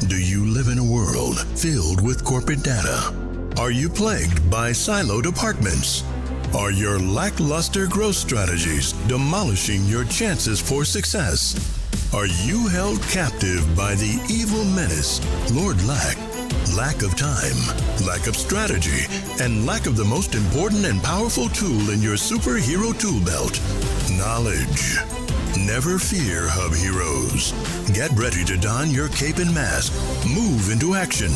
Do you live in a world filled with corporate data? Are you plagued by siloed departments? Are your lackluster growth strategies demolishing your chances for success? Are you held captive by the evil menace, Lord Lack? Lack of time, lack of strategy, and lack of the most important and powerful tool in your superhero tool belt, knowledge. Never fear, HubHeroes. Get ready to don your cape and mask, move into action,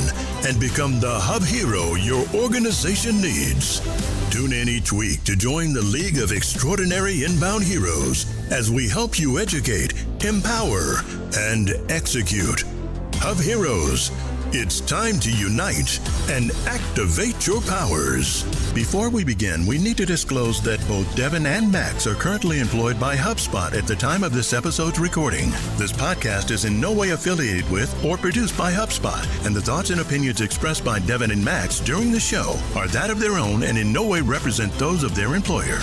and become the Hub Hero your organization needs. Tune in each week to join the League of Extraordinary Inbound Heroes as we help you educate, empower, and execute. HubHeroes, it's time to unite and activate your powers. Before we begin, we need to disclose that both Devin and Max are currently employed by HubSpot at the time of this episode's recording. This podcast is in no way affiliated with or produced by HubSpot, and the thoughts and opinions expressed by Devin and Max during the show are that of their own and in no way represent those of their employer.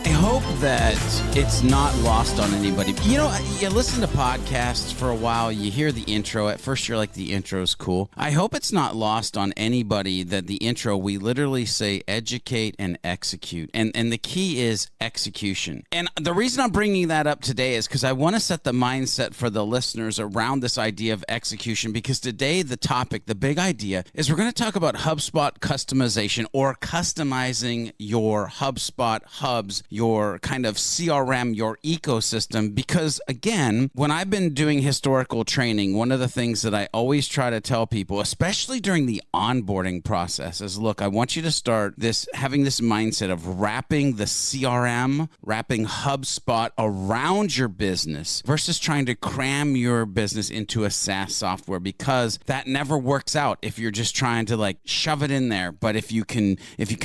I hope that it's not lost on anybody. You know, you listen to podcasts for a while, you hear the intro. At first, you're like, the intro's cool. I hope it's not lost on anybody that the intro, we literally say educate and execute. And the key is execution. And the reason I'm bringing that up today is because I want to set the mindset for the listeners around this idea of execution, because today the topic, the big idea, is we're going to talk about HubSpot customization, or customizing your HubSpot hubs, your kind of CRM, your ecosystem. Because again, when I've been doing historical training, one of the things that I always try to tell people, especially during the onboarding process, is look, I want you to start having this mindset of wrapping the CRM, wrapping HubSpot around your business versus trying to cram your business into a SaaS software, because that never works out if you're just trying to like shove it in there. But if you can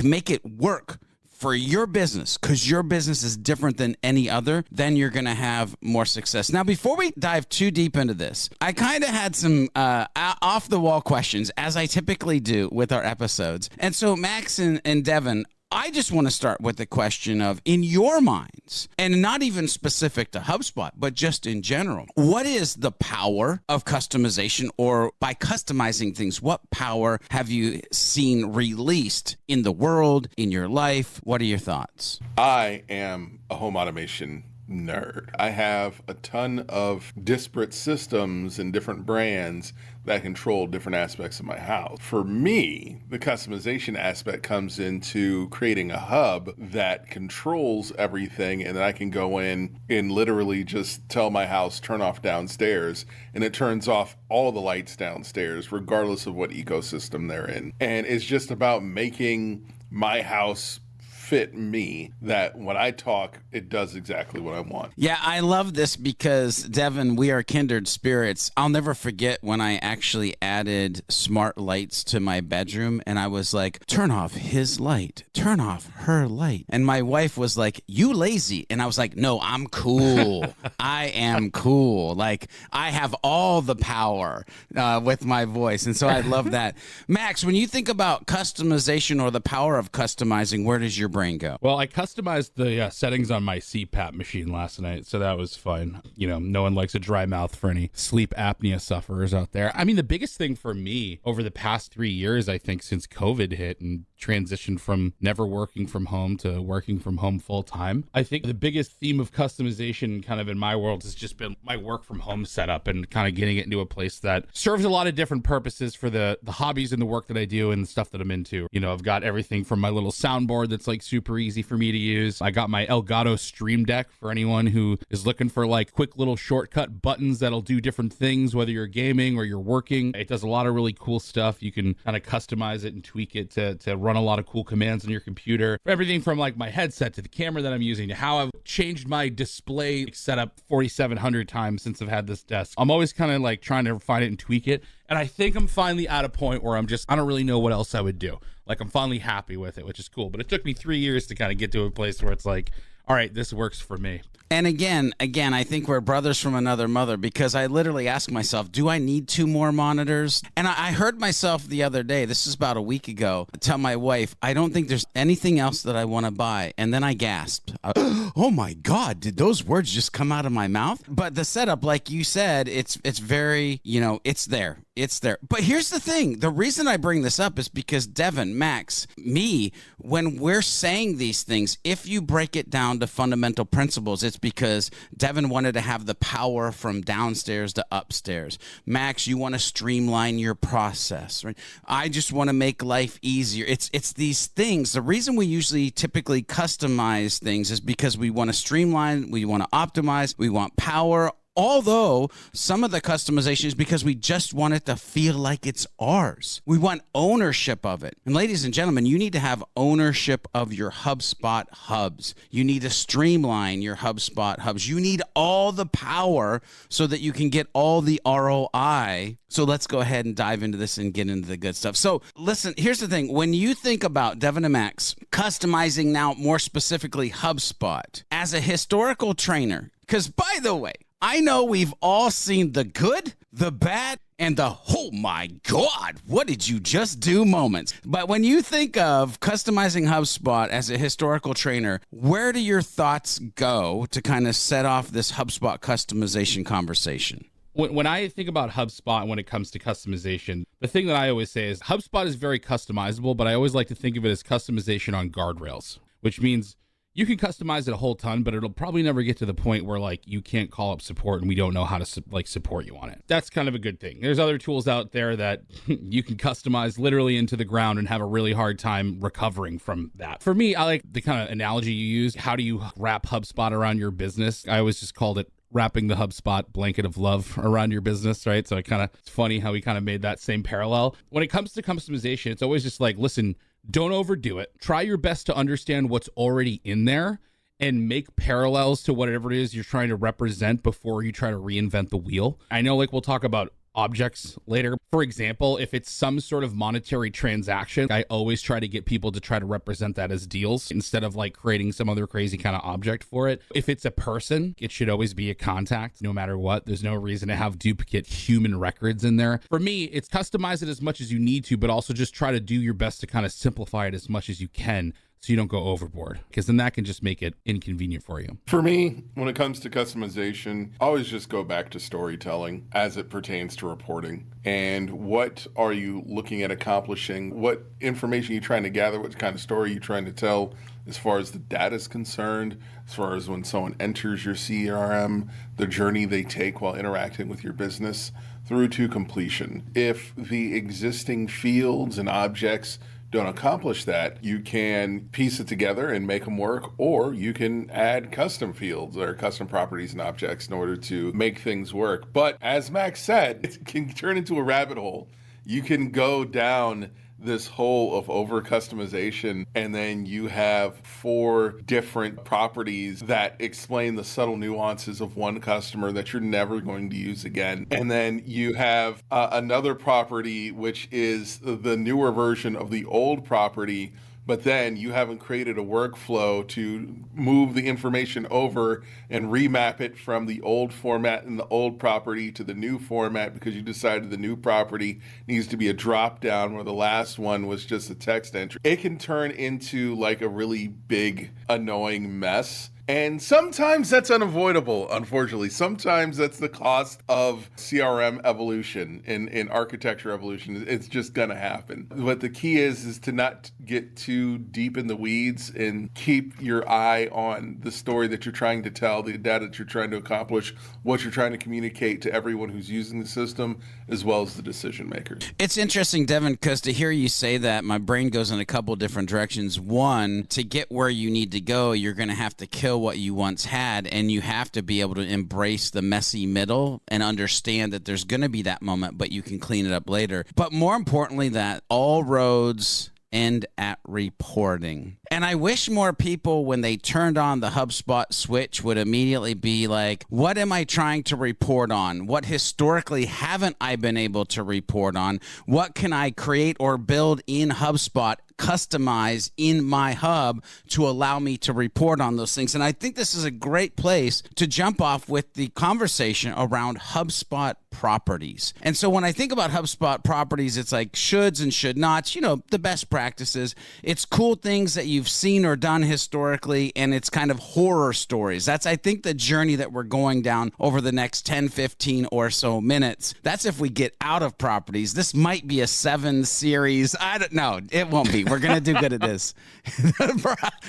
make it work for your business, because your business is different than any other, then you're going to have more success. Now, before we dive too deep into this, I kind of had some off-the-wall questions, as I typically do with our episodes. And so Max and Devin, I just want to start with the question of, in your minds, and not even specific to HubSpot, but just in general, what is the power of customization? Or by customizing things, what power have you seen released in the world, in your life? What are your thoughts? I am a home automation nerd. I have a ton of disparate systems and different brands that control different aspects of my house. For me, the customization aspect comes into creating a hub that controls everything, and then I can go in and literally just tell my house, turn off downstairs, and it turns off all the lights downstairs, regardless of what ecosystem they're in. And it's just about making my house fit me, that when I talk, it does exactly what I want. Yeah, I love this because, Devin, we are kindred spirits. I'll never forget when I actually added smart lights to my bedroom, and I was like, turn off his light, turn off her light. And my wife was like, you lazy. And I was like, no, I'm cool. I am cool. Like, I have all the power with my voice. And so I love that. Max, when you think about customization or the power of customizing, where does your brain go? Well, I customized the settings on my CPAP machine last night, so that was fun. You know, no one likes a dry mouth for any sleep apnea sufferers out there. I mean, the biggest thing for me over the past 3 years, I think, since COVID hit and transitioned from never working from home to working from home full time, I think the biggest theme of customization kind of in my world has just been my work from home setup, and kind of getting it into a place that serves a lot of different purposes for the hobbies and the work that I do and the stuff that I'm into. You know, I've got everything from my little soundboard that's like super easy for me to use. I got my Elgato Stream Deck for anyone who is looking for like quick little shortcut buttons that'll do different things, whether you're gaming or you're working. It does a lot of really cool stuff. You can kind of customize it and tweak it to run a lot of cool commands on your computer. Everything from like my headset to the camera that I'm using to how I've changed my display setup 4,700 times since I've had this desk. I'm always kind of like trying to refine it and tweak it. And I think I'm finally at a point where I don't really know what else I would do. Like, I'm finally happy with it, which is cool. But it took me 3 years to kind of get to a place where it's like, all right, this works for me. And again, I think we're brothers from another mother, because I literally ask myself, do I need 2 more monitors? And I heard myself the other day, this is about a week ago, tell my wife, I don't think there's anything else that I want to buy. And then I gasped. Oh my God, did those words just come out of my mouth? But the setup, like you said, it's very, it's there. It's there. But here's the thing. The reason I bring this up is because Devin, Max, me, when we're saying these things, if you break it down to fundamental principles, it's because Devin wanted to have the power from downstairs to upstairs. Max, you want to streamline your process, right? I just want to make life easier. It's these things. The reason we usually typically customize things is because we want to streamline, we want to optimize, we want power. Although some of the customization is because we just want it to feel like it's ours. We want ownership of it. And ladies and gentlemen, you need to have ownership of your HubSpot hubs. You need to streamline your HubSpot hubs. You need all the power so that you can get all the ROI. So let's go ahead and dive into this and get into the good stuff. So listen, here's the thing. When you think about Devin and Max customizing now more specifically HubSpot as a historical trainer, because by the way, I know we've all seen the good, the bad, and the, oh my God, what did you just do moments. But when you think of customizing HubSpot as a historical trainer, where do your thoughts go to kind of set off this HubSpot customization conversation? When I think about HubSpot when it comes to customization, the thing that I always say is HubSpot is very customizable, but I always like to think of it as customization on guardrails, which means you can customize it a whole ton, but it'll probably never get to the point where like you can't call up support and we don't know how to support you on it. That's kind of a good thing. There's other tools out there that you can customize literally into the ground and have a really hard time recovering from that. For me, I like the kind of analogy you use. How do you wrap HubSpot around your business? I always just called it wrapping the HubSpot blanket of love around your business, right? So it's funny how we kind of made that same parallel. When it comes to customization, it's always just like, listen, don't overdo it. Try your best to understand what's already in there and make parallels to whatever it is you're trying to represent before you try to reinvent the wheel. I know like we'll talk about objects later. For example, if it's some sort of monetary transaction, I always try to get people to try to represent that as deals instead of like creating some other crazy kind of object for it. If it's a person, it should always be a contact no matter what. There's no reason to have duplicate human records in there. For me, it's customize it as much as you need to, but also just try to do your best to kind of simplify it as much as you can, so you don't go overboard, because then that can just make it inconvenient for you. For me, when it comes to customization, I always just go back to storytelling as it pertains to reporting. And what are you looking at accomplishing? What information are you trying to gather? What kind of story are you trying to tell as far as the data is concerned, as far as when someone enters your CRM, the journey they take while interacting with your business through to completion. If the existing fields and objects don't accomplish that, you can piece it together and make them work, or you can add custom fields or custom properties and objects in order to make things work. But as Max said, it can turn into a rabbit hole. You can go down this hole of over customization, and then you have 4 different properties that explain the subtle nuances of one customer that you're never going to use again. And then you have another property, which is the newer version of the old property, but then you haven't created a workflow to move the information over and remap it from the old format in the old property to the new format because you decided the new property needs to be a drop down where the last one was just a text entry. It can turn into like a really big, annoying mess. And sometimes that's unavoidable, unfortunately. Sometimes that's the cost of CRM evolution in architecture evolution. It's just going to happen. But the key is to not get too deep in the weeds and keep your eye on the story that you're trying to tell, the data that you're trying to accomplish, what you're trying to communicate to everyone who's using the system, as well as the decision makers. It's interesting, Devin, because to hear you say that, my brain goes in a couple different directions. One, to get where you need to go, you're going to have to kill what you once had, and you have to be able to embrace the messy middle and understand that there's going to be that moment, but you can clean it up later. But more importantly, that all roads end at reporting. And I wish more people, when they turned on the HubSpot switch, would immediately be like, what am I trying to report on? What historically haven't I been able to report on? What can I create or build in HubSpot, customize in my hub to allow me to report on those things? And I think this is a great place to jump off with the conversation around HubSpot properties. And so when I think about HubSpot properties, it's like shoulds and should nots, the best practices. It's cool things that you've seen or done historically, and it's kind of horror stories. That's, I think, the journey that we're going down over the next 10, 15 or so minutes. That's if we get out of properties. This might be a 7 series. I don't know. It won't be. We're going to do good at this.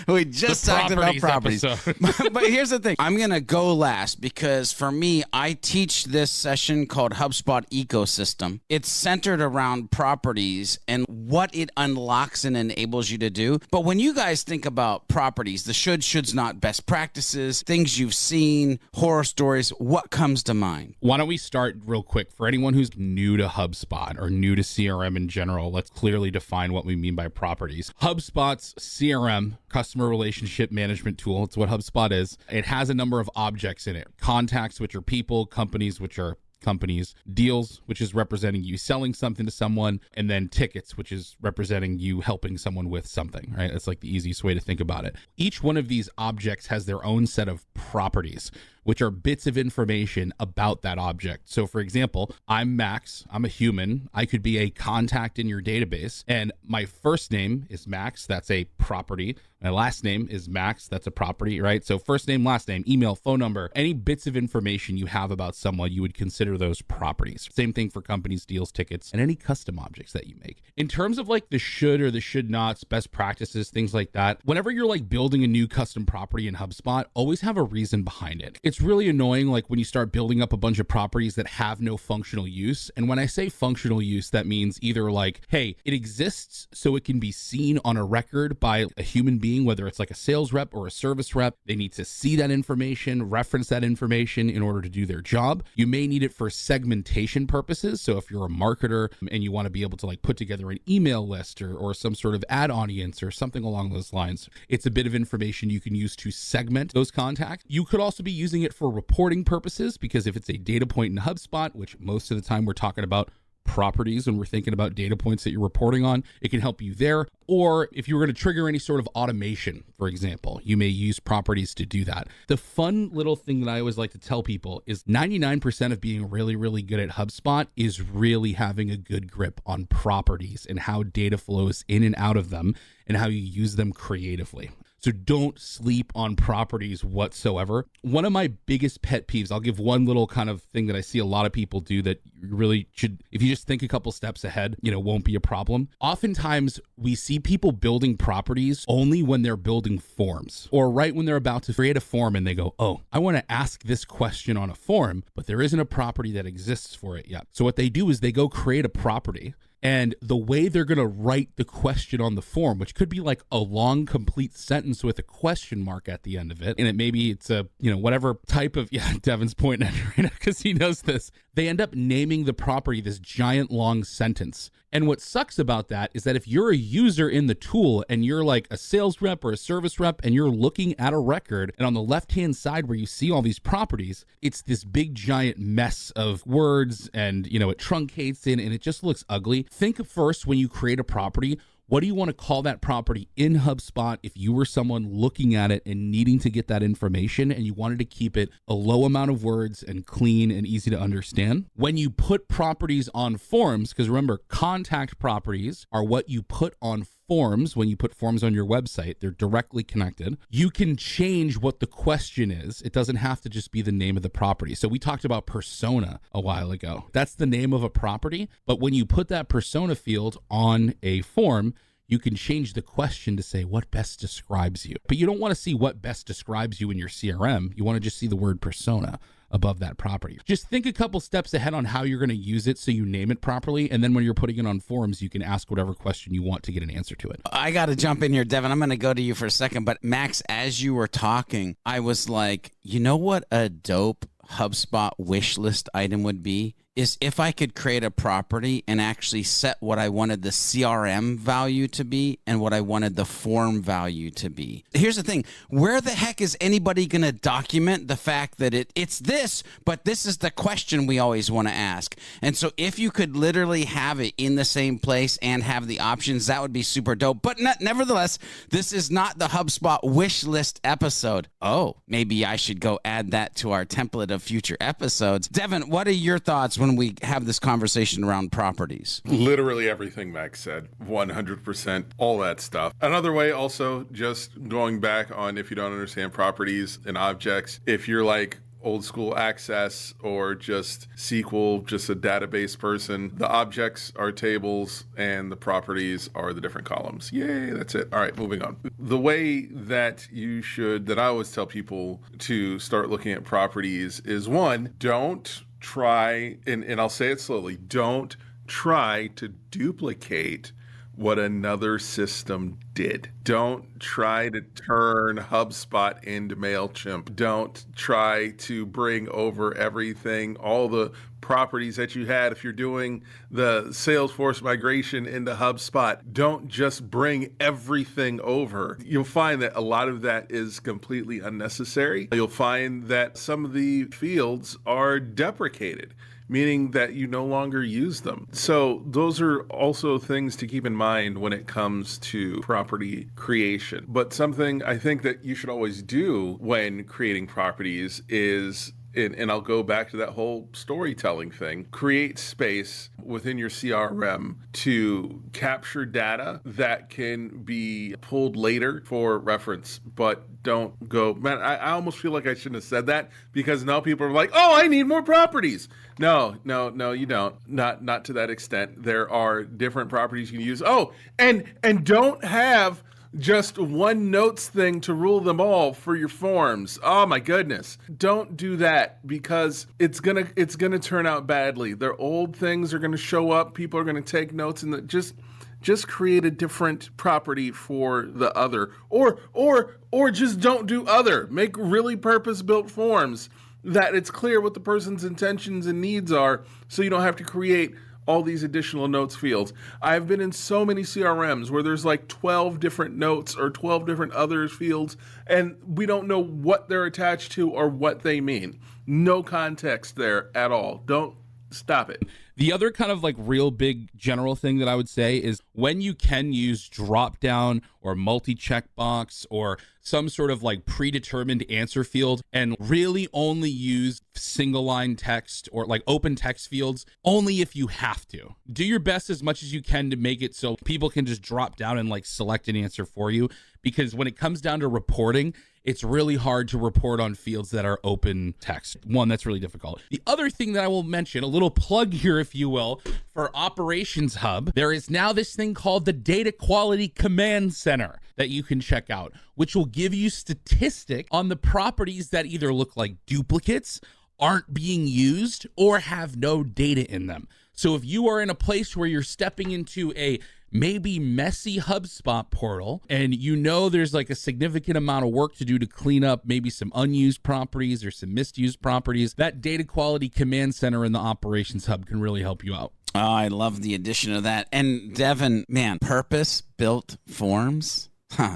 We just talked about properties. But here's the thing. I'm going to go last because for me, I teach this session called HubSpot Ecosystem. It's centered around properties and what it unlocks and enables you to do. But when you guys think about properties, the shoulds, not, best practices, things you've seen, horror stories, what comes to mind? Why don't we start real quick? For anyone who's new to HubSpot or new to CRM in general, let's clearly define what we mean by properties. HubSpot's CRM, customer relationship management tool, it's what HubSpot is. It has a number of objects in it. Contacts, which are people, companies, which are companies, deals, which is representing you selling something to someone, and then tickets, which is representing you helping someone with something, right? That's like the easiest way to think about it. Each one of these objects has their own set of properties, which are bits of information about that object. So for example, I'm Max, I'm a human, I could be a contact in your database, and my first name is Max, that's a property. My last name is Max, that's a property, right? So first name, last name, email, phone number, any bits of information you have about someone, you would consider those properties. Same thing for companies, deals, tickets, and any custom objects that you make. In terms of like the should or the should nots, best practices, things like that, whenever you're like building a new custom property in HubSpot, always have a reason behind it. It's really annoying like when you start building up a bunch of properties that have no functional use. And when I say functional use, that means either like, hey, it exists so it can be seen on a record by a human being, whether it's like a sales rep or a service rep. They need to see that information, reference that information in order to do their job. You may need it for segmentation purposes. So if you're a marketer and you want to be able to like put together an email list or some sort of ad audience or something along those lines, it's a bit of information you can use to segment those contacts. You could also be using it for reporting purposes, because if it's a data point in HubSpot, which most of the time we're talking about properties when we're thinking about data points that you're reporting on, it can help you there. Or if you were going to trigger any sort of automation, for example, you may use properties to do that. The fun little thing that I always like to tell people is 99% of being really, really good at HubSpot is really having a good grip on properties and how data flows in and out of them and how you use them creatively. So don't sleep on properties whatsoever. One of my biggest pet peeves, I'll give one little kind of thing that I see a lot of people do that you really should, if you just think a couple steps ahead, won't be a problem. Oftentimes we see people building properties only when they're building forms, or right when they're about to create a form and they go, oh, I want to ask this question on a form, but there isn't a property that exists for it yet. So what they do is they go create a property. And the way they're going to write the question on the form, which could be like a long, complete sentence with a question mark at the end of it. And it's a, whatever type of, Devin's pointing at me right now because he knows this. They end up naming the property this giant long sentence. And what sucks about that is that if you're a user in the tool and you're like a sales rep or a service rep and you're looking at a record, and on the left-hand side where you see all these properties, it's this big giant mess of words and, it truncates in and it just looks ugly. Think first when you create a property, what do you want to call that property in HubSpot if you were someone looking at it and needing to get that information and you wanted to keep it a low amount of words and clean and easy to understand? When you put properties on forms, because remember, contact properties are what you put on forms. When you put forms on your website, they're directly connected. You can change what the question is. It doesn't have to just be the name of the property. So we talked about persona a while ago. That's the name of a property. But when you put that persona field on a form, you can change the question to say what best describes you. But you don't want to see what best describes you in your CRM. You want to just see the word persona above that property. Just think a couple steps ahead on how you're going to use it so you name it properly. And then when you're putting it on forums, you can ask whatever question you want to get an answer to it. I got to jump in here, Devin. I'm going to go to you for a second. But Max, as you were talking, I was like, you know what a dope HubSpot wish list item would be? Is if I could create a property and actually set what I wanted the CRM value to be and what I wanted the form value to be. Here's the thing. Where the heck is anybody going to document the fact that it's this, but this is the question we always want to ask? And so if you could literally have it in the same place and have the options, that would be super dope. But nevertheless, this is not the HubSpot wish list episode. Oh, maybe I should go add that to our template of future episodes. Devin, what are your thoughts when when we have this conversation around properties? Literally everything Max said, 100%, all that stuff. Another way also, just going back on if you don't understand properties and objects, if you're like old school Access or just SQL, just a database person, the objects are tables and the properties are the different columns. Yay, that's it. All right, moving on. The way that I always tell people to start looking at properties is, one, don't try, and I'll say it slowly, don't try to duplicate what another system did. Don't try to turn HubSpot into MailChimp. Don't try to bring over everything, all the properties that you had. If you're doing the Salesforce migration into HubSpot, don't just bring everything over. You'll find that a lot of that is completely unnecessary. You'll find that some of the fields are deprecated, meaning that you no longer use them. So those are also things to keep in mind when it comes to property creation. But something I think that you should always do when creating properties is, and I'll go back to that whole storytelling thing, create space within your CRM to capture data that can be pulled later for reference, but don't go, man, I almost feel like I shouldn't have said that, because now people are like, oh, I need more properties. No, you don't. Not to that extent. There are different properties you can use. Oh, and don't have just one notes thing to rule them all for your forms. Oh my goodness. Don't do that, because it's gonna turn out badly. Their old things are gonna show up. People are gonna take notes, and just create a different property for the other, or just don't do other. Make really purpose-built forms that it's clear what the person's intentions and needs are, so you don't have to create all these additional notes fields. I've been in so many CRMs where there's like 12 different notes or 12 different others fields, and we don't know what they're attached to or what they mean. No context there at all. Don't stop it. The other kind of like real big general thing that I would say is, when you can use drop down or multi-checkbox or some sort of like predetermined answer field, and really only use single line text or like open text fields only if you have to. Do your best as much as you can to make it so people can just drop down and like select an answer for you, because when it comes down to reporting, it's really hard to report on fields that are open text. One, that's really difficult. The other thing that I will mention, a little plug here, if you will, for Operations Hub, there is now this thing called the Data Quality Command Center that you can check out, which will give you statistic on the properties that either look like duplicates, aren't being used, or have no data in them. So if you are in a place where you're stepping into a maybe messy HubSpot portal, and you know there's like a significant amount of work to do to clean up maybe some unused properties or some misused properties, that Data Quality Command Center in the Operations Hub can really help you out. Oh, I love the addition of that. And Devin, man, purpose-built forms?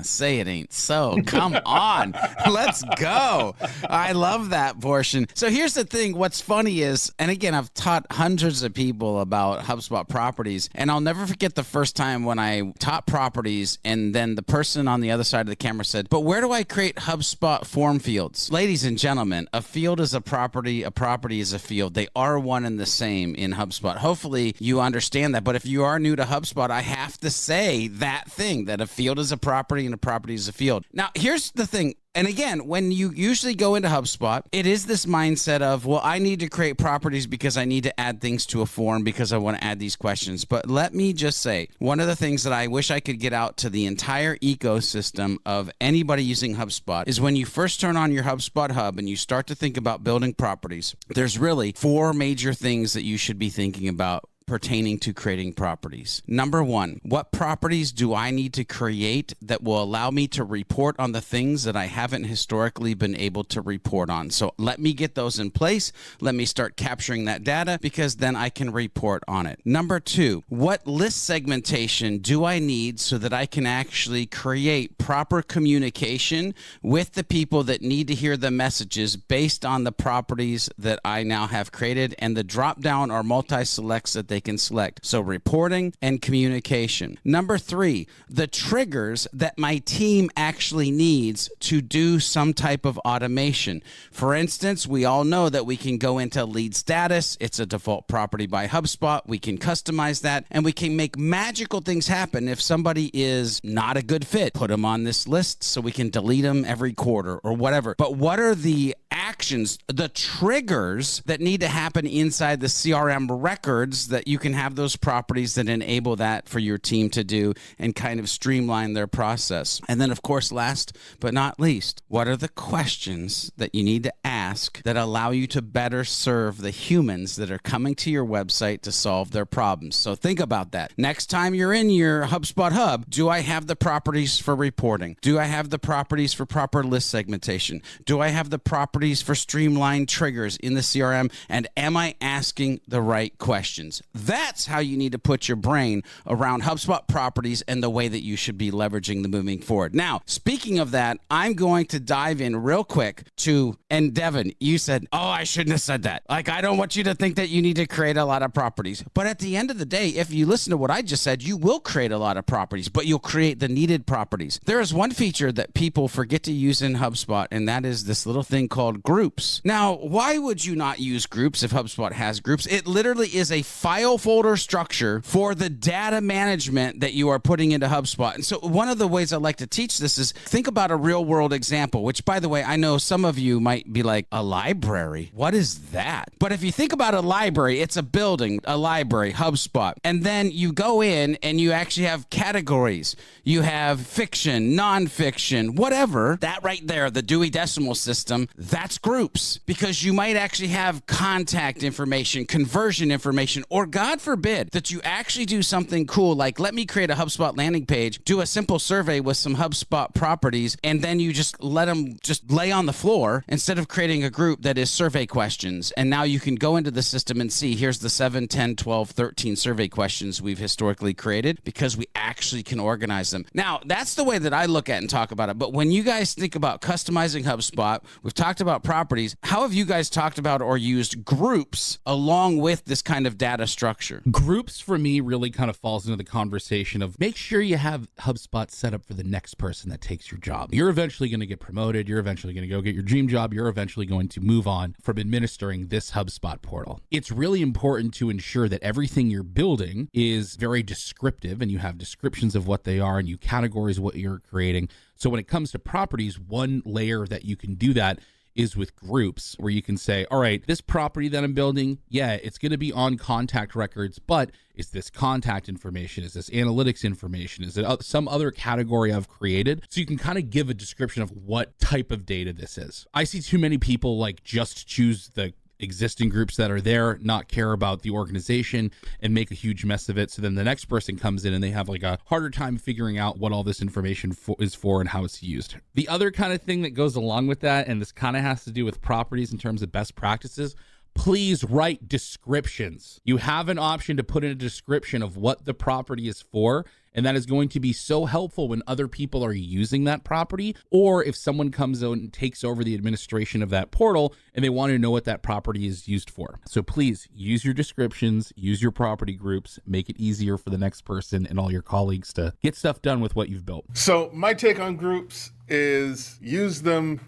Say it ain't so. Come on. Let's go. I love that portion. So here's the thing. What's funny is, and again, I've taught hundreds of people about HubSpot properties, and I'll never forget the first time when I taught properties, and then the person on the other side of the camera said, but where do I create HubSpot form fields? Ladies and gentlemen, a field is a property is a field. They are one and the same in HubSpot. Hopefully you understand that, but if you are new to HubSpot, I have to say that thing, that a field is a property and a property is a field. Now, here's the thing. And again, when you usually go into HubSpot, it is this mindset of, well, I need to create properties because I need to add things to a form because I want to add these questions. But let me just say, one of the things that I wish I could get out to the entire ecosystem of anybody using HubSpot is, when you first turn on your HubSpot hub and you start to think about building properties, there's really 4 major things that you should be thinking about pertaining to creating properties. Number 1, what properties do I need to create that will allow me to report on the things that I haven't historically been able to report on? So let me get those in place. Let me start capturing that data, because then I can report on it. Number 2, what list segmentation do I need so that I can actually create proper communication with the people that need to hear the messages based on the properties that I now have created and the drop down or multi-selects that they can select. So reporting and communication. Number 3, the triggers that my team actually needs to do some type of automation. For instance, we all know that we can go into lead status. It's a default property by HubSpot. We can customize that, and we can make magical things happen. If somebody is not a good fit, put them on this list so we can delete them every quarter or whatever. But what are the actions, the triggers that need to happen inside the CRM records that you can have those properties that enable that for your team to do and kind of streamline their process? And then, of course, last but not least, what are the questions that you need to ask that allow you to better serve the humans that are coming to your website to solve their problems? So think about that. Next time you're in your HubSpot hub, do I have the properties for reporting? Do I have the properties for proper list segmentation? Do I have the properties for streamlined triggers in the CRM? And am I asking the right questions? That's how you need to put your brain around HubSpot properties and the way that you should be leveraging them moving forward. Now, speaking of that, I'm going to dive in real quick to, and Devin, you said, oh, I shouldn't have said that. Like, I don't want you to think that you need to create a lot of properties. But at the end of the day, if you listen to what I just said, you will create a lot of properties, but you'll create the needed properties. There is one feature that people forget to use in HubSpot, and that is this little thing called groups. Now, why would you not use groups if HubSpot has groups? It literally is a file folder structure for the data management that you are putting into HubSpot. And so one of the ways I like to teach this is think about a real world example, which, by the way, I know some of you might be like, a library? What is that? But if you think about a library, it's a building, a library, HubSpot. And then you go in and you actually have categories. You have fiction, nonfiction, whatever. That right there, the Dewey Decimal System, that's groups, because you might actually have contact information, conversion information, or God forbid that you actually do something cool like, let me create a HubSpot landing page, do a simple survey with some HubSpot properties, and then you just let them just lay on the floor instead of creating a group that is survey questions. And now you can go into the system and see, here's the 7, 10, 12, 13 survey questions we've historically created, because we actually can organize them. Now, that's the way that I look at and talk about it. But when you guys think about customizing HubSpot, we've talked about properties. How have you guys talked about or used groups along with this kind of data structure? Groups for me really kind of falls into the conversation of make sure you have HubSpot set up for the next person that takes your job. You're eventually going to get promoted. You're eventually going to go get your dream job. You're eventually going to move on from administering this HubSpot portal. It's really important to ensure that everything you're building is very descriptive and you have descriptions of what they are and you categorize what you're creating. So when it comes to properties, one layer that you can do that is with groups, where you can say, all right, this property that I'm building, yeah, it's going to be on contact records, but is this contact information? Is this analytics information? Is it some other category I've created? So you can kind of give a description of what type of data this is. I see too many people like just choose the existing groups that are there, not care about the organization, and make a huge mess of it. So then the next person comes in and they have like a harder time figuring out what all this information is for and how it's used. The other kind of thing that goes along with that, and this kind of has to do with properties in terms of best practices, please write descriptions. You have an option to put in a description of what the property is for, and that is going to be so helpful when other people are using that property, or if someone comes out and takes over the administration of that portal and they want to know what that property is used for. So please use your descriptions, use your property groups, make it easier for the next person and all your colleagues to get stuff done with what you've built. So my take on groups is use them,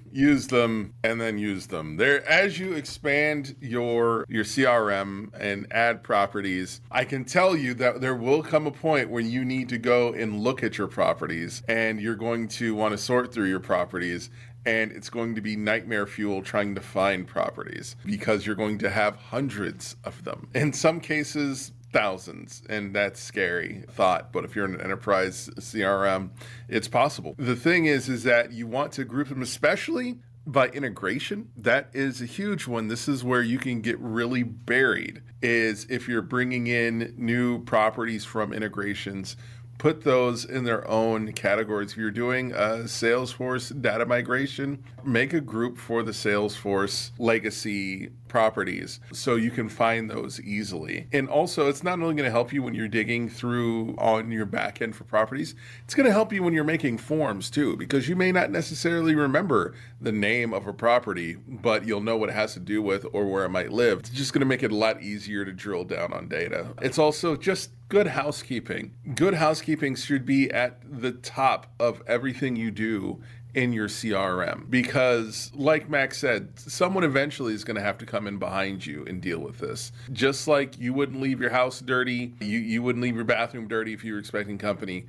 and then use them. There, as you expand your CRM and add properties, I can tell you that there will come a point when you need to go and look at your properties, and you're going to want to sort through your properties, and it's going to be nightmare fuel trying to find properties because you're going to have hundreds of them. In some cases, thousands, and that's scary thought. But if you're in an enterprise CRM, it's possible. The thing is that you want to group them, especially by integration. That is a huge one. This is where you can get really buried, is if you're bringing in new properties from integrations, put those in their own categories. If you're doing a Salesforce data migration, make a group for the Salesforce legacy properties so you can find those easily. And also, it's not only going to help you when you're digging through on your back end for properties, it's going to help you when you're making forms too, because you may not necessarily remember the name of a property, but you'll know what it has to do with or where it might live. It's just going to make it a lot easier to drill down on data. It's also just good housekeeping. Good housekeeping should be at the top of everything you do in your CRM, because like Max said, someone eventually is going to have to come in behind you and deal with this. Just like you wouldn't leave your house dirty, you wouldn't leave your bathroom dirty if you were expecting company.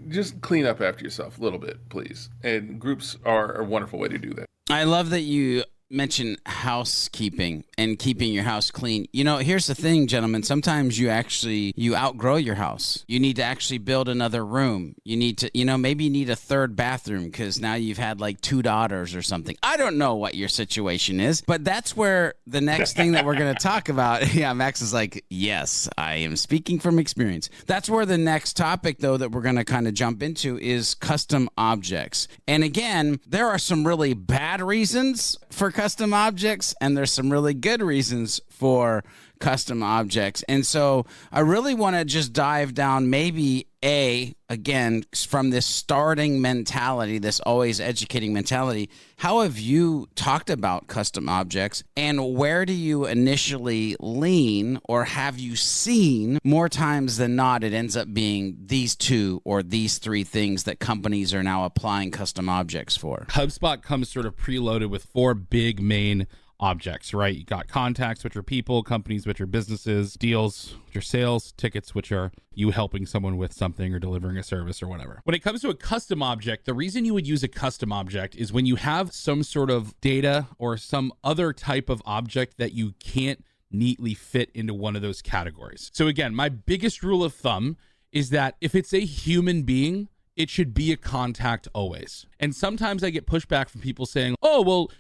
Just clean up after yourself a little bit, please. And groups are a wonderful way to do that. I love that you mention housekeeping and keeping your house clean. You know, here's the thing, gentlemen. Sometimes you outgrow your house. You need to actually build another room. You need to, maybe you need a third bathroom because now you've had like 2 daughters or something. I don't know what your situation is, but that's where the next thing that we're going to talk about. Yeah, Max is like, yes, I am speaking from experience. That's where the next topic, though, that we're going to kind of jump into is custom objects. And again, there are some really bad reasons for custom objects, and there's some really good reasons for custom objects. And so I really want to just dive down maybe again, from this starting mentality, this always educating mentality. How have you talked about custom objects, and where do you initially lean, or have you seen more times than not it ends up being these 2 or these 3 things that companies are now applying custom objects for? HubSpot comes sort of preloaded with 4 big main objects, right? You got contacts, which are people, companies, which are businesses, deals, which are sales, tickets, which are you helping someone with something or delivering a service or whatever. When it comes to a custom object, the reason you would use a custom object is when you have some sort of data or some other type of object that you can't neatly fit into one of those categories. So again, my biggest rule of thumb is that if it's a human being, it should be a contact always. And sometimes I get pushback from people saying, oh, well,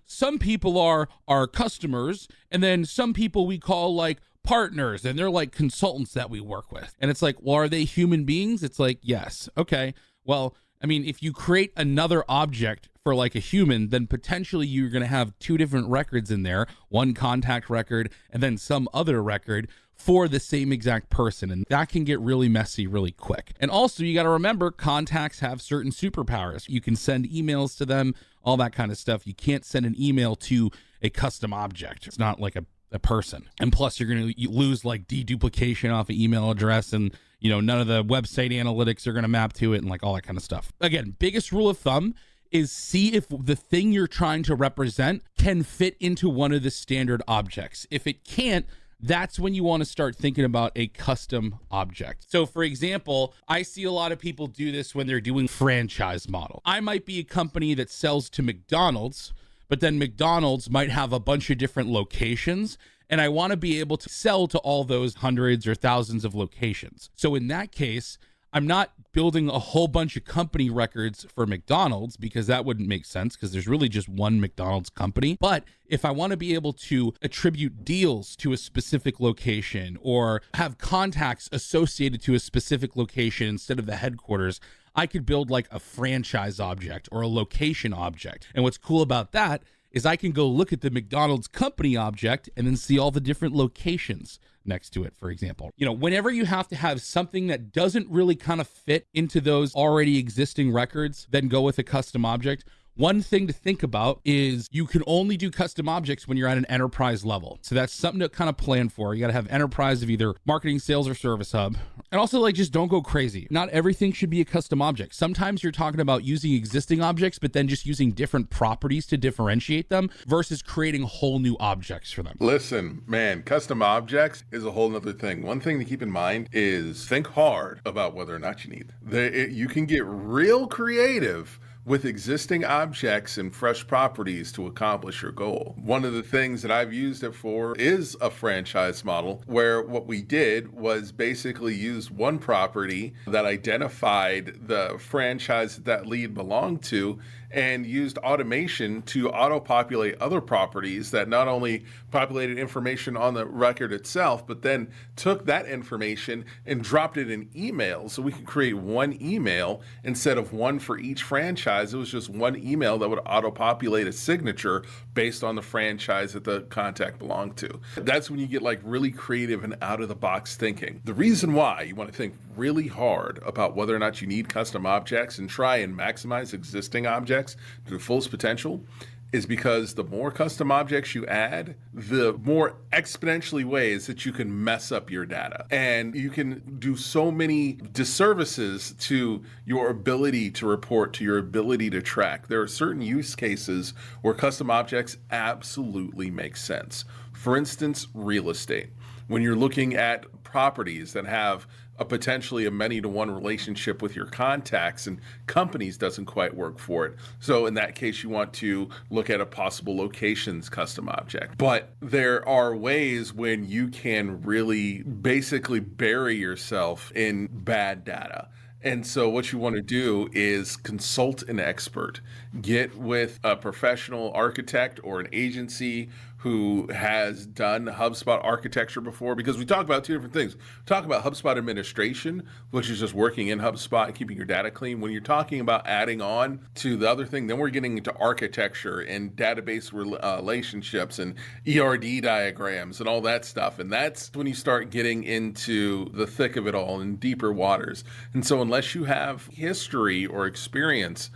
some people are our customers, and then some people we call like partners, and they're like consultants that we work with. And it's like, well, are they human beings? It's like, yes. Okay. Well, I mean, if you create another object for like a human, then potentially you're going to have 2 different records in there, one contact record and then some other record for the same exact person. And that can get really messy really quick. And also you got to remember, contacts have certain superpowers. You can send emails to them, all that kind of stuff. You can't send an email to a custom object. It's not like a person. And plus you're going to lose like deduplication off an email address, and none of the website analytics are going to map to it and like all that kind of stuff. Again, biggest rule of thumb is see if the thing you're trying to represent can fit into one of the standard objects. If it can't, that's when you want to start thinking about a custom object. So for example, I see a lot of people do this when they're doing franchise model. I might be a company that sells to McDonald's, but then McDonald's might have a bunch of different locations, and I want to be able to sell to all those hundreds or thousands of locations. So in that case, I'm not building a whole bunch of company records for McDonald's, because that wouldn't make sense, because there's really just one McDonald's company. But if I want to be able to attribute deals to a specific location or have contacts associated to a specific location instead of the headquarters, I could build like a franchise object or a location object. And what's cool about that is I can go look at the McDonald's company object and then see all the different locations next to it, for example. Whenever you have to have something that doesn't really kind of fit into those already existing records, then go with a custom object. One thing to think about is you can only do custom objects when you're at an enterprise level. So that's something to kind of plan for. You got to have enterprise of either marketing, sales, or service hub. And also, just don't go crazy. Not everything should be a custom object. Sometimes you're talking about using existing objects, but then just using different properties to differentiate them versus creating whole new objects for them. Listen, man, custom objects is a whole nother thing. One thing to keep in mind is think hard about whether or not you need it. You can get real creative with existing objects and fresh properties to accomplish your goal. One of the things that I've used it for is a franchise model, where what we did was basically use one property that identified the franchise that lead belonged to, and used automation to auto-populate other properties that not only populated information on the record itself, but then took that information and dropped it in email. So we could create one email instead of one for each franchise. It was just one email that would auto-populate a signature based on the franchise that the contact belonged to. That's when you get really creative and out-of-the-box thinking. The reason why you want to think really hard about whether or not you need custom objects and try and maximize existing objects objects to the fullest potential is because the more custom objects you add, the more exponentially ways that you can mess up your data. And you can do so many disservices to your ability to report, to your ability to track. There are certain use cases where custom objects absolutely make sense. For instance, real estate. When you're looking at properties that have potentially a many-to-one relationship with your contacts and companies doesn't quite work for it. So in that case, you want to look at a possible locations custom object. But there are ways when you can really basically bury yourself in bad data. And so what you want to do is consult an expert. Get with a professional architect or an agency who has done HubSpot architecture before, because we talk about two different things. We talk about HubSpot administration, which is just working in HubSpot and keeping your data clean. When you're talking about adding on to the other thing, then we're getting into architecture and database relationships and ERD diagrams and all that stuff. And that's when you start getting into the thick of it all and deeper waters. And so unless you have history or experience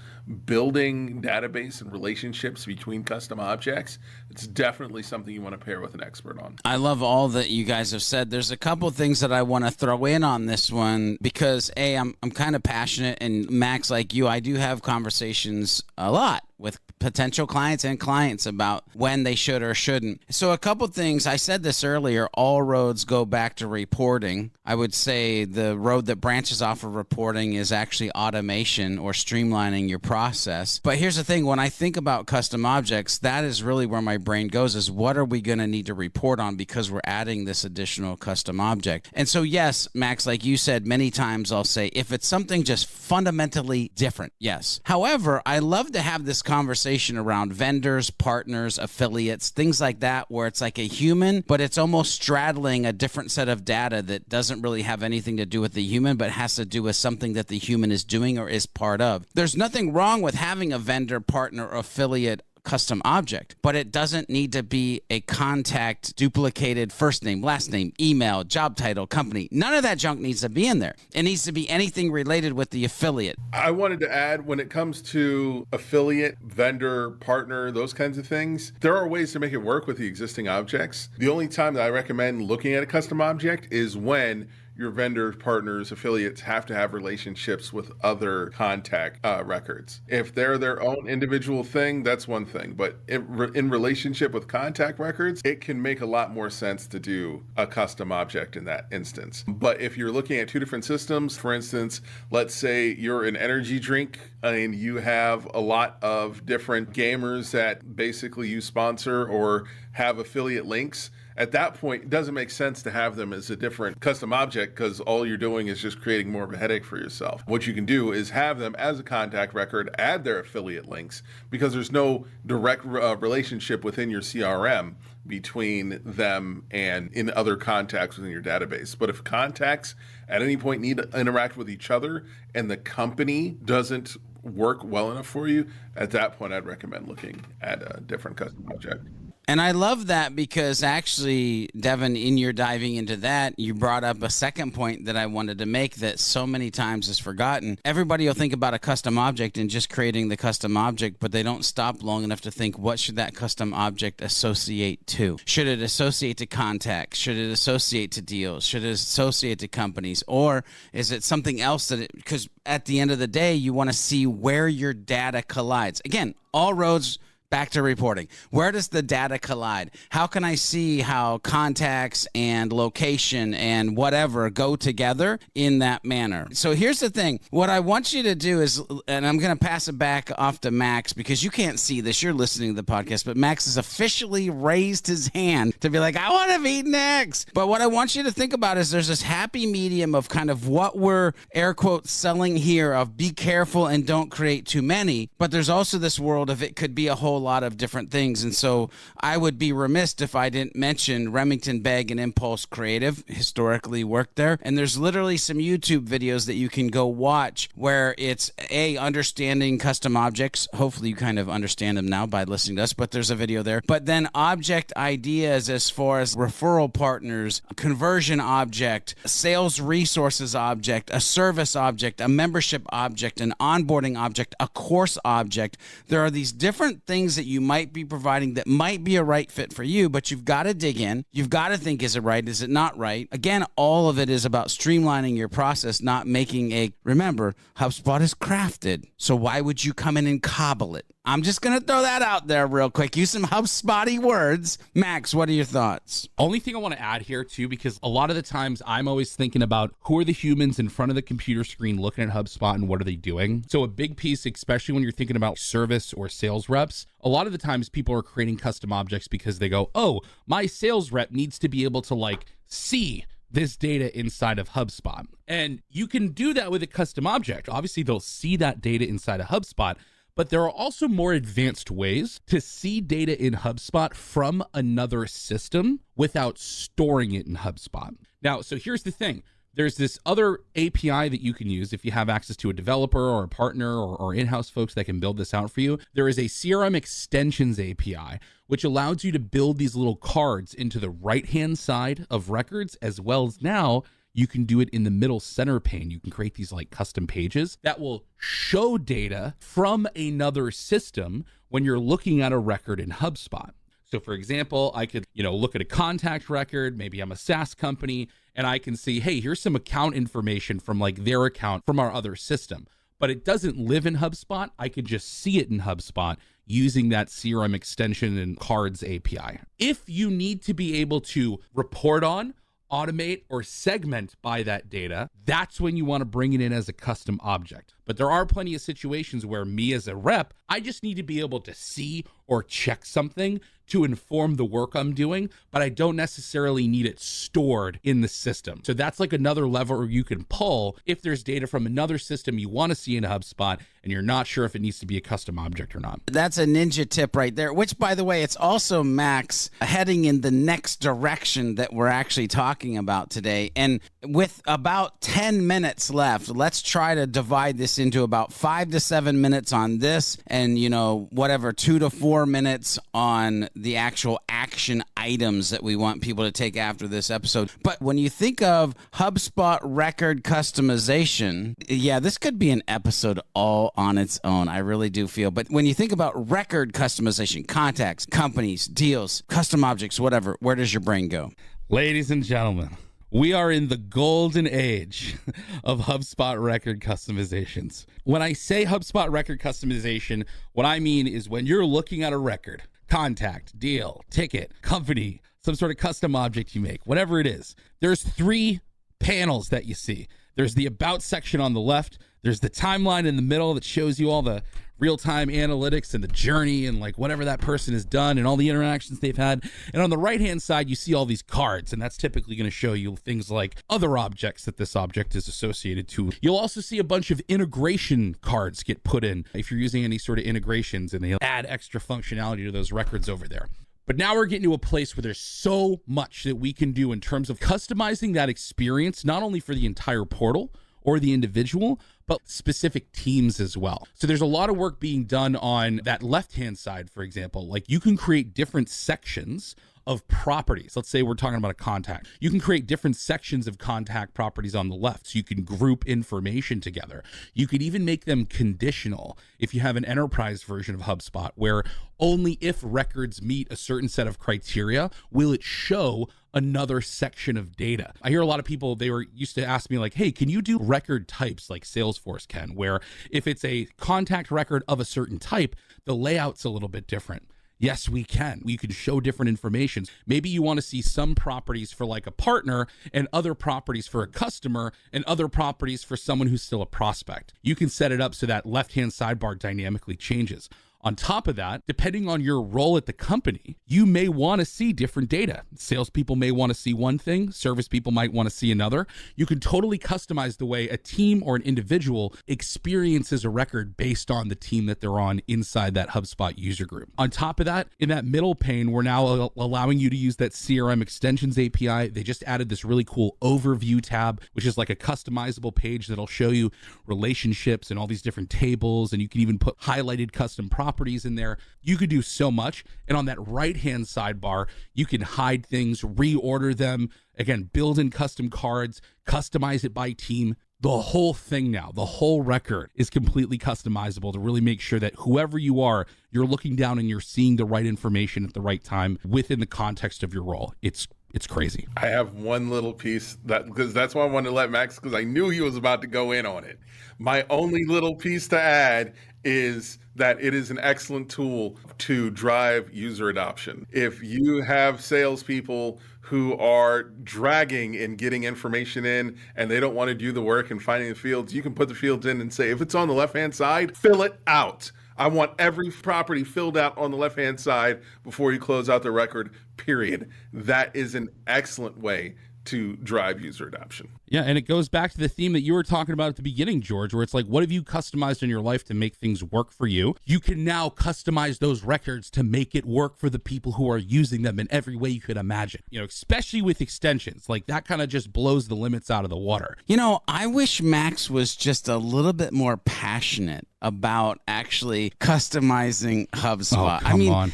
building database and relationships between custom objects, it's definitely something you want to pair with an expert on. I love all that you guys have said. There's a couple things that I want to throw in on this one because I'm kind of passionate, and Max, like you, I do have conversations a lot with potential clients and clients about when they should or shouldn't. So a couple things, I said this earlier, all roads go back to reporting. I would say the road that branches off of reporting is actually automation or streamlining your process. But here's the thing, when I think about custom objects, that is really where my brain goes, is what are we going to need to report on because we're adding this additional custom object. And so yes, Max, like you said, many times I'll say if it's something just fundamentally different, yes. However, I love to have this conversation around vendors, partners, affiliates, things like that, where it's like a human, but it's almost straddling a different set of data that doesn't really have anything to do with the human, but has to do with something that the human is doing or is part of. There's nothing wrong with having a vendor, partner, or affiliate custom object, but it doesn't need to be a contact duplicated first name, last name, email, job title, company. None of that junk needs to be in there. It needs to be anything related with the affiliate. I wanted to add, when it comes to affiliate, vendor, partner, those kinds of things, there are ways to make it work with the existing objects. The only time that I recommend looking at a custom object is when your vendors, partners, affiliates have to have relationships with other contact records. If they're their own individual thing, that's one thing. But in relationship with contact records, it can make a lot more sense to do a custom object in that instance. But if you're looking at two different systems, for instance, let's say you're an energy drink and you have a lot of different gamers that basically you sponsor or have affiliate links, at that point, it doesn't make sense to have them as a different custom object because all you're doing is just creating more of a headache for yourself. What you can do is have them as a contact record, add their affiliate links, because there's no direct relationship within your CRM between them and in other contacts within your database. But if contacts at any point need to interact with each other and the company doesn't work well enough for you, at that point, I'd recommend looking at a different custom object. And I love that because actually, Devin, in your diving into that, you brought up a second point that I wanted to make that so many times is forgotten. Everybody will think about a custom object and just creating the custom object, but they don't stop long enough to think, what should that custom object associate to? Should it associate to contacts? Should it associate to deals? Should it associate to companies? Or is it something else that because at the end of the day, you want to see where your data collides. Again, all roads back to reporting. Where does the data collide? How can I see how contacts and location and whatever go together in that manner? So here's the thing. What I want you to do is, and I'm going to pass it back off to Max because you can't see this. You're listening to the podcast, but Max has officially raised his hand to be like, I want to be next. But what I want you to think about is there's this happy medium of kind of what we're air quotes selling here of be careful and don't create too many. But there's also this world of it could be a whole lot of different things. And so I would be remiss if I didn't mention Remington Bag and Impulse Creative, historically worked there. And there's literally some YouTube videos that you can go watch where it's understanding custom objects. Hopefully you kind of understand them now by listening to us, but there's a video there. But then object ideas as far as referral partners, conversion object, sales resources object, a service object, a membership object, an onboarding object, a course object. There are these different things that you might be providing that might be a right fit for you, but you've got to dig in. You've got to think, is it right? Is it not right? Again, all of it is about streamlining your process, not making remember, HubSpot is crafted. So why would you come in and cobble it? I'm just going to throw that out there real quick. Use some HubSpotty words. Max, what are your thoughts? Only thing I want to add here too, because a lot of the times I'm always thinking about who are the humans in front of the computer screen looking at HubSpot and what are they doing? So a big piece, especially when you're thinking about service or sales reps, a lot of the times people are creating custom objects because they go, oh, my sales rep needs to be able to see this data inside of HubSpot. And you can do that with a custom object. Obviously, they'll see that data inside of HubSpot. But there are also more advanced ways to see data in HubSpot from another system without storing it in HubSpot. Now, so here's the thing. There's this other API that you can use if you have access to a developer or a partner or in-house folks that can build this out for you. There is a CRM Extensions Api, which allows you to build these little cards into the right-hand side of records, as well as now you can do it in the middle center pane. You can create these custom pages that will show data from another system when you're looking at a record in HubSpot. So for example, I could, look at a contact record. Maybe I'm a SaaS company and I can see, hey, here's some account information from their account from our other system, but it doesn't live in HubSpot. I could just see it in HubSpot using that CRM extension and cards API. If you need to be able to report on, automate, or segment by that data, that's when you want to bring it in as a custom object. But there are plenty of situations where me as a rep, I just need to be able to see or check something to inform the work I'm doing, but I don't necessarily need it stored in the system. So that's another lever you can pull if there's data from another system you want to see in HubSpot and you're not sure if it needs to be a custom object or not. That's a ninja tip right there, which, by the way, it's also, Max, heading in the next direction that we're actually talking about today. And with about 10 minutes left, let's try to divide this into about 5 to 7 minutes on this and, 2 to 4 minutes on the actual action items that we want people to take after this episode. But when you think of HubSpot record customization, this could be an episode all on its own. I really do feel. But when you think about record customization, contacts, companies, deals, custom objects, whatever, where does your brain go? Ladies and gentlemen, we are in the golden age of HubSpot record customizations. When I say HubSpot record customization, what I mean is when you're looking at a record, contact, deal, ticket, company, some sort of custom object you make, whatever it is, there's 3 panels that you see. There's the about section on the left. There's the timeline in the middle that shows you all the real-time analytics and the journey and whatever that person has done and all the interactions they've had. And on the right-hand side, you see all these cards, and that's typically going to show you things like other objects that this object is associated to. You'll also see a bunch of integration cards get put in if you're using any sort of integrations, and they'll add extra functionality to those records over there. But now we're getting to a place where there's so much that we can do in terms of customizing that experience, not only for the entire portal or the individual, but specific teams as well. So there's a lot of work being done on that left-hand side, for example. You can create different sections of properties. Let's say we're talking about a contact. You can create different sections of contact properties on the left, so you can group information together. You could even make them conditional if you have an enterprise version of HubSpot, where only if records meet a certain set of criteria will it show another section of data. I hear a lot of people, they were used to ask me hey, can you do record types like Salesforce can, where if it's a contact record of a certain type, the layout's a little bit different. Yes, we can. We could show different information. Maybe you want to see some properties for a partner and other properties for a customer and other properties for someone who's still a prospect. You can set it up so that left-hand sidebar dynamically changes. On top of that, depending on your role at the company, you may want to see different data. Salespeople may want to see one thing, service people might want to see another. You can totally customize the way a team or an individual experiences a record based on the team that they're on inside that HubSpot user group. On top of that, in that middle pane, we're now allowing you to use that CRM Extensions Api. They just added this really cool overview tab, which is like a customizable page that'll show you relationships and all these different tables, and you can even put highlighted custom properties in there. You could do so much. And on that right-hand sidebar, you can hide things, reorder them, again, build in custom cards, customize it by team. The whole thing now, the whole record is completely customizable to really make sure that whoever you are, you're looking down and you're seeing the right information at the right time within the context of your role. It's crazy. I have one little piece because that's why I wanted to let Max, because I knew he was about to go in on it. My only little piece to add is that it is an excellent tool to drive user adoption. If you have salespeople who are dragging and getting information in and they don't want to do the work and finding the fields, you can put the fields in and say, if it's on the left-hand side, fill it out. I want every property filled out on the left-hand side before you close out the record, period. That is an excellent way to drive user adoption. Yeah, and it goes back to the theme that you were talking about at the beginning, George, where it's like, what have you customized in your life to make things work for you? You can now customize those records to make it work for the people who are using them in every way you could imagine. You know, especially with extensions, like that kind of just blows the limits out of the water. You know, I wish Max was just a little bit more passionate about actually customizing HubSpot. Oh, come on.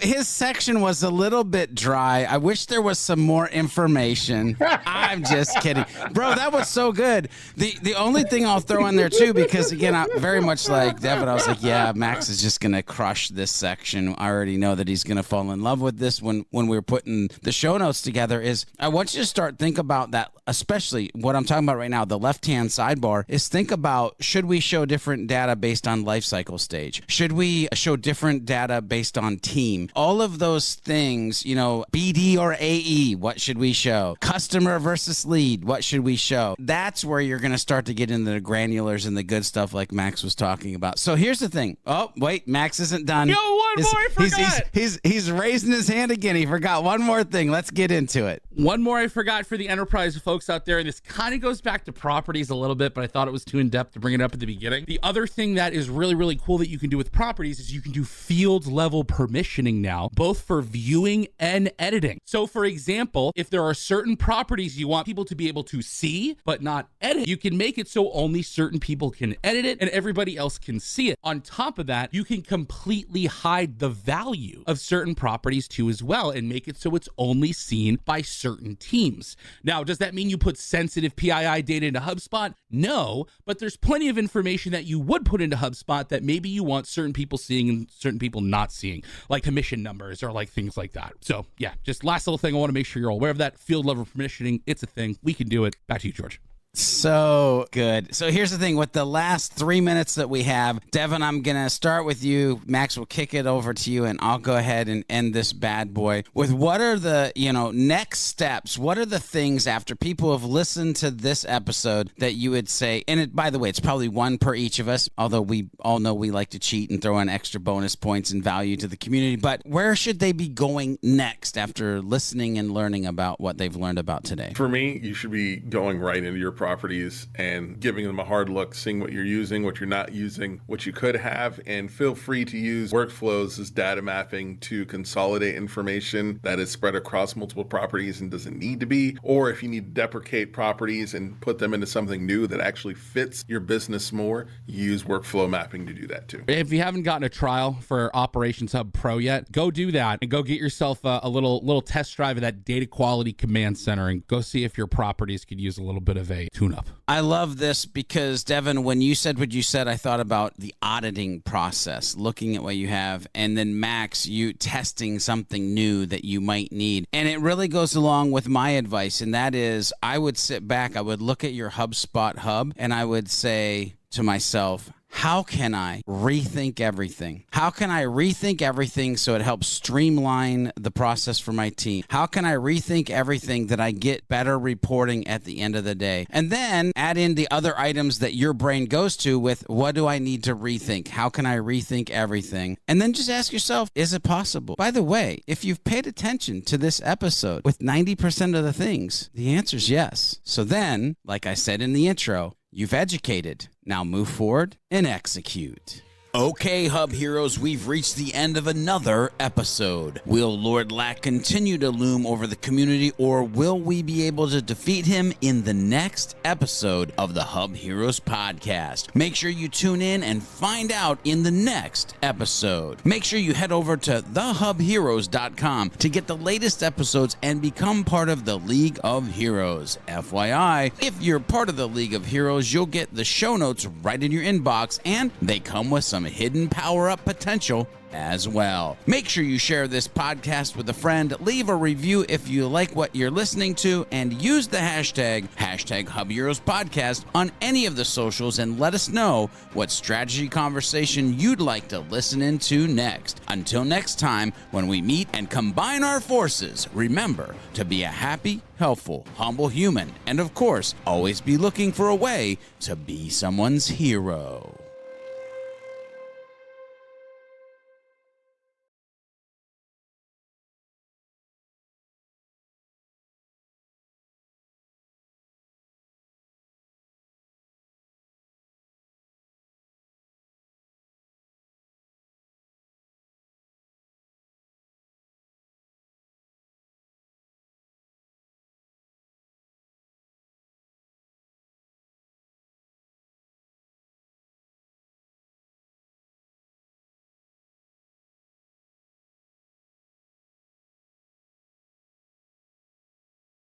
His section was a little bit dry. I wish there was some more information. I'm just kidding. Bro, that was so good. The only thing I'll throw in there too, because again, I very much like Devin, I was like, yeah, Max is just going to crush this section. I already know that he's going to fall in love with this when we were putting the show notes together. Is I want you to think about that, especially what I'm talking about right now, the left-hand sidebar, is think about, should we show different data based on life cycle stage? Should we show different data based on team? All of those things, you know, BD or AE, what should we show? Customer versus lead, what should we show? That's where you're going to start to get into the granulars and the good stuff like Max was talking about. So here's the thing. Oh, wait, Max isn't done. Yo, one more, I forgot. He's raising his hand again. He forgot one more thing. Let's get into it. One more I forgot for the enterprise folks out there, and this kind of goes back to properties a little bit, but I thought it was too in-depth to bring it up at the beginning. The other thing that is really, really cool that you can do with properties is you can do field level permissioning now, both for viewing and editing. So for example, if there are certain properties you want people to be able to see, but not edit, you can make it so only certain people can edit it and everybody else can see it. On top of that, you can completely hide the value of certain properties too as well and make it so it's only seen by certain teams. Now, does that mean you put sensitive PII data into HubSpot? No, but there's plenty of information that you would put into HubSpot that maybe you want certain people seeing and certain people not seeing, like commission numbers or like things like that. So yeah, just last little thing I want to make sure you're all aware of that. Field level permissioning, it's a thing. We can do it. Back to you, George. So good. So here's the thing with the last 3 minutes that we have, Devin, I'm going to start with you. Max will kick it over to you and I'll go ahead and end this bad boy with what are the, next steps? What are the things after people have listened to this episode that you would say, and by the way, it's probably one per each of us, although we all know we like to cheat and throw in extra bonus points and value to the community, but where should they be going next after listening and learning about what they've learned about today? For me, you should be going right into your properties and giving them a hard look, seeing what you're using, what you're not using, what you could have, and feel free to use workflows as data mapping to consolidate information that is spread across multiple properties and doesn't need to be, or if you need to deprecate properties and put them into something new that actually fits your business more, use workflow mapping to do that too. If you haven't gotten a trial for Operations Hub Pro yet, go do that and go get yourself a little test drive of that data quality command center and go see if your properties could use a little bit of a tune-up. I love this because, Devin, when you said what you said, I thought about the auditing process, looking at what you have, and then Max, you testing something new that you might need. And it really goes along with my advice, and that is I would sit back, I would look at your HubSpot hub, and I would say to myself, how can I rethink everything? How can I rethink everything so it helps streamline the process for my team? How can I rethink everything that I get better reporting at the end of the day? And then add in the other items that your brain goes to with, what do I need to rethink? How can I rethink everything? And then just ask yourself, is it possible? By the way, if you've paid attention to this episode with 90% of the things, the answer is yes. So then, like I said in the intro, you've educated. Now move forward and execute. Okay, Hub Heroes, we've reached the end of another episode. Will Lord Lack continue to loom over the community, or will we be able to defeat him in the next episode of the Hub Heroes podcast? Make sure you tune in and find out in the next episode. Make sure you head over to thehubheroes.com to get the latest episodes and become part of the League of Heroes. FYI, if you're part of the League of Heroes, you'll get the show notes right in your inbox, and they come with some hidden power-up potential as well. Make sure you share this podcast with a friend, leave a review if you like what you're listening to, and use the hashtag HubHeroesPodcast on any of the socials, and let us know what strategy conversation you'd like to listen into next. Until next time, when we meet and combine our forces, remember to be a happy, helpful, humble human, and of course, always be looking for a way to be someone's hero.